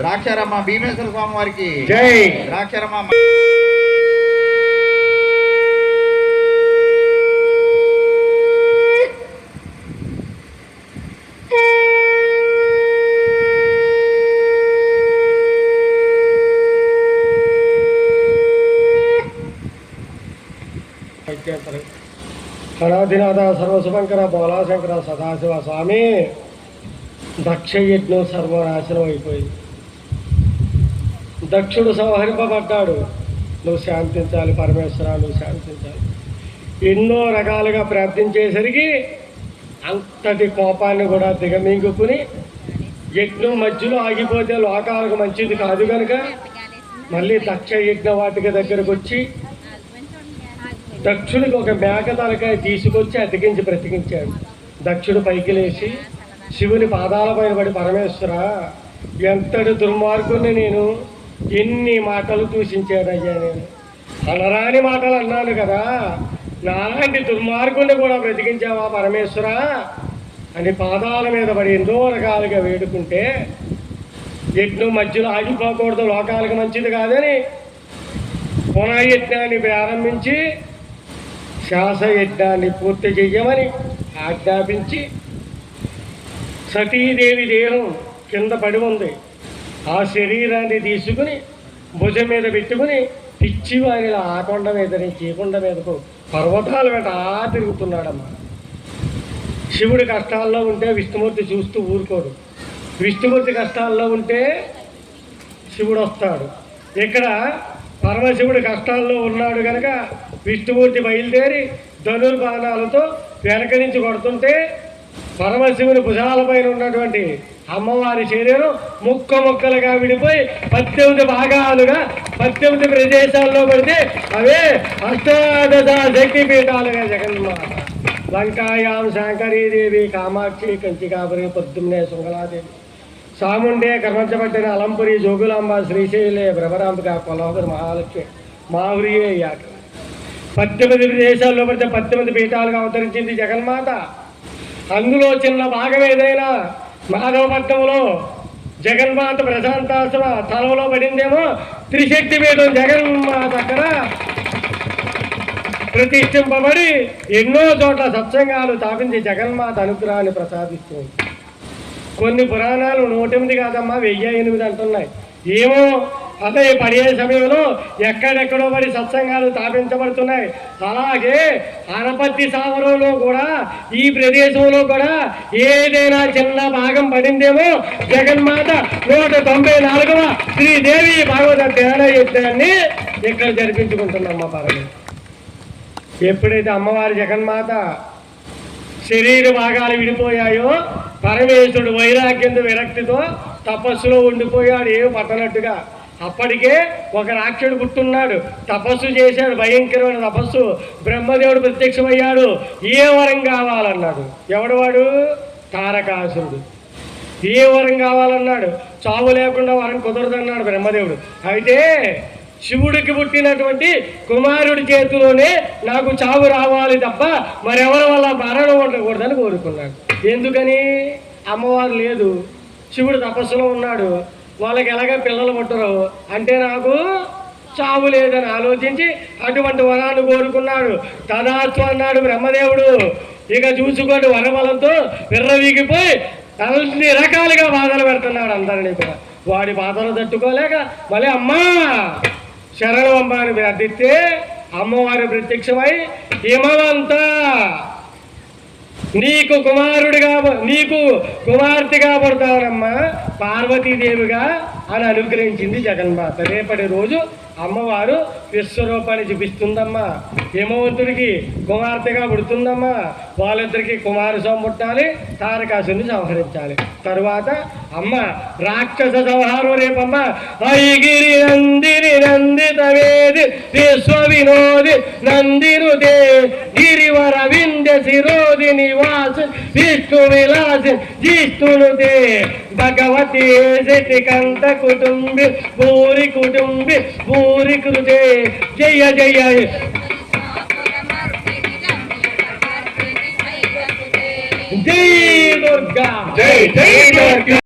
ద్రాక్షారామ భీమేశ్వర స్వామి వారికి జై. ద్రాక్షారామ అనాదినాథ సర్వశుభంకర బోలాశంకర సదాశివ స్వామి. దక్షయజ్ఞం సర్వనాశనం అయిపోయింది. దక్షుడు సంహరింపబడ్డాడు. నువ్వు శాంతించాలి పరమేశ్వర, నువ్వు శాంతించాలి. ఎన్నో రకాలుగా ప్రార్థించేసరికి అంతటి కోపాన్ని కూడా దిగమింగుకుని యజ్ఞం మధ్యలో ఆగిపోతే లోకాలకు మంచిది కాదు కనుక మళ్ళీ దక్ష యజ్ఞ వాటిక దగ్గరకు వచ్చి దక్షుడికి ఒక మేక తలకాయ తీసుకొచ్చి అతికించి బ్రతికించాడు. దక్షుడు పైకి లేచి శివుని పాదాల పైన పడి, పరమేశ్వర ఎంతటి దుర్మార్గుని నేను, ఎన్ని మాటలు దూషించానయ్యా, నేను అనరాని మాటలు అన్నాను కదా, నాలాంటి దుర్మార్గుని కూడా బ్రతికించావా పరమేశ్వర అని పాదాల మీద పడి ఎన్నో రకాలుగా వేడుకుంటే యజ్ఞం మధ్యలో ఆగిపోకూడదు, లోకాలకు మంచిది కాదని పునర్యజ్ఞాన్ని ప్రారంభించి శాసయజ్ఞాన్ని పూర్తి చెయ్యమని ఆజ్ఞాపించి సతీదేవి దేహం కింద పడి ఉంది. ఆ శరీరాన్ని తీసుకుని భుజం మీద పెట్టుకుని పిచ్చి వారిలా ఆ కొండ మీద నుంచి ఈ కొండ మీదకు పర్వతాల వెంట తిరుగుతున్నాడమ్మా. శివుడి కష్టాల్లో ఉంటే విష్ణుమూర్తి చూస్తూ ఊరుకోడు. విష్ణుమూర్తి కష్టాల్లో ఉంటే శివుడు వస్తాడు. ఇక్కడ పరమశివుడు కష్టాల్లో ఉన్నాడు కనుక విష్ణుమూర్తి బయలుదేరి ధనుర్బాణాలతో వెనక నుంచి కొడుతుంటే పరమశివుని భుజాలపైన ఉన్నటువంటి అమ్మవారి శరీరం ముక్కలుగా విడిపోయి 18 భాగాలుగా 18 ప్రదేశాల్లో పడితే అవే అష్టాదశ శక్తిపీఠాలుగా జగన్మాత. లంకాయాం శాంకరీదేవి, కామాక్షి, కంచికాపురి, పొద్దున్నే శృంగలాదేవి, సాముండే, కర్మంచబట్టిన అలంపురి, జోగులాంబ, శ్రీశైలే, భ్రమరాంబిక, కొల్లాపురి, మహాలక్ష్మి, మాహురియే యాక 18 ప్రదేశాల్లో పడితే 18 పీఠాలుగా అవతరించింది జగన్మాత. అందులో చిన్న భాగం ఏదైనా మాధవపట్నంలో జగన్మాత ప్రశాంతాశ్రమ తలలో పడిందేమో త్రిశక్తి పీఠం జగన్మాత అక్కడ ప్రతిష్ఠింపబడి ఎన్నో చోట్ల సత్సంగాలు స్థాపించి జగన్మాత అనుగ్రహాన్ని ప్రసాదిస్తుంది. కొన్ని పురాణాలు 108 కాదమ్మా 1008 అంటున్నాయి. ఏమో అదే పడే సమయంలో ఎక్కడెక్కడో పడి సత్సంగాలు స్థాపించబడుతున్నాయి. అలాగే అరపత్తి సావరంలో కూడా ఈ ప్రదేశంలో కూడా ఏదైనా చిన్న భాగం పడిందేమో జగన్మాత 194వ శ్రీదేవి భాగవత ధ్యాన యజ్ఞాన్ని ఇక్కడ జరిపించుకుంటున్నాం మా పరమే. ఎప్పుడైతే అమ్మవారి జగన్మాత శరీర భాగాలు విడిపోయాయో పరమేశ్వరుడు వైరాగ్యంతో విరక్తితో తపస్సులో ఉండిపోయాడు, ఏం పట్టనట్టుగా. అప్పటికే ఒక రాక్షసుడు పుట్టున్నాడు, తపస్సు చేశాడు, భయంకరమైన తపస్సు. బ్రహ్మదేవుడు ప్రత్యక్షమయ్యాడు, ఏ వరం కావాలన్నాడు. ఎవడు వాడు? తారకాసురుడు. ఏ వరం కావాలన్నాడు. చావు లేకుండా వరం కుదరదన్నాడు బ్రహ్మదేవుడు. అయితే శివుడికి పుట్టినటువంటి కుమారుడి చేతిలోనే నాకు చావు రావాలి తప్ప మరెవరి వల్ల మరణం ఉండకూడదని కోరుకున్నాడు. ఎందుకని? అమ్మవారు లేదు, శివుడు తపస్సులో ఉన్నాడు, వాళ్ళకి ఎలాగ పిల్లలు పుట్టరు అంటే నాకు చావు లేదని ఆలోచించి అటువంటి వరాన్ని కోరుకున్నాడు. తదాస్తు అన్నాడు బ్రహ్మదేవుడు. ఇక చూసుకోండి, వరబలంతో విర్రవీగిపోయి అన్ని రకాలుగా బాధలు పెడుతున్నాడు అందరినీ కూడా. వాడి బాధలు తట్టుకోలేక మళ్ళీ అమ్మా శరణమ్మ అని ప్రార్థిస్తే అమ్మవారి ప్రత్యక్షమై హిమవంతా నీకు కుమార్తెగా పడతానమ్మా పార్వతీదేవిగా అని అనుగ్రహించింది జగన్మాత. రేపటి రోజు అమ్మవారు విశ్వరూపాన్ని చూపిస్తుందమ్మా. హిమవంతుడికి కుమార్తెగా పుడుతుందమ్మా. వాళ్ళిద్దరికి కుమారస్వామి పుట్టాలి, తారకాసుని సంహరించాలి. తరువాత అమ్మ రాక్షస సంహారం రేపమ్మ. ఐగిరి నందిని నందితవేది విశ్వ వినోది నందినుదే గిరివర వింధ్య శిరోది నివాస విష్ణు విలాసి జిష్ణునుదే భగవతి శటి కంఠ కుటుంబి భూరి కుటుంబి భూరి కృతే జయ జయ. జై దుర్గా, జై జై దుర్గా.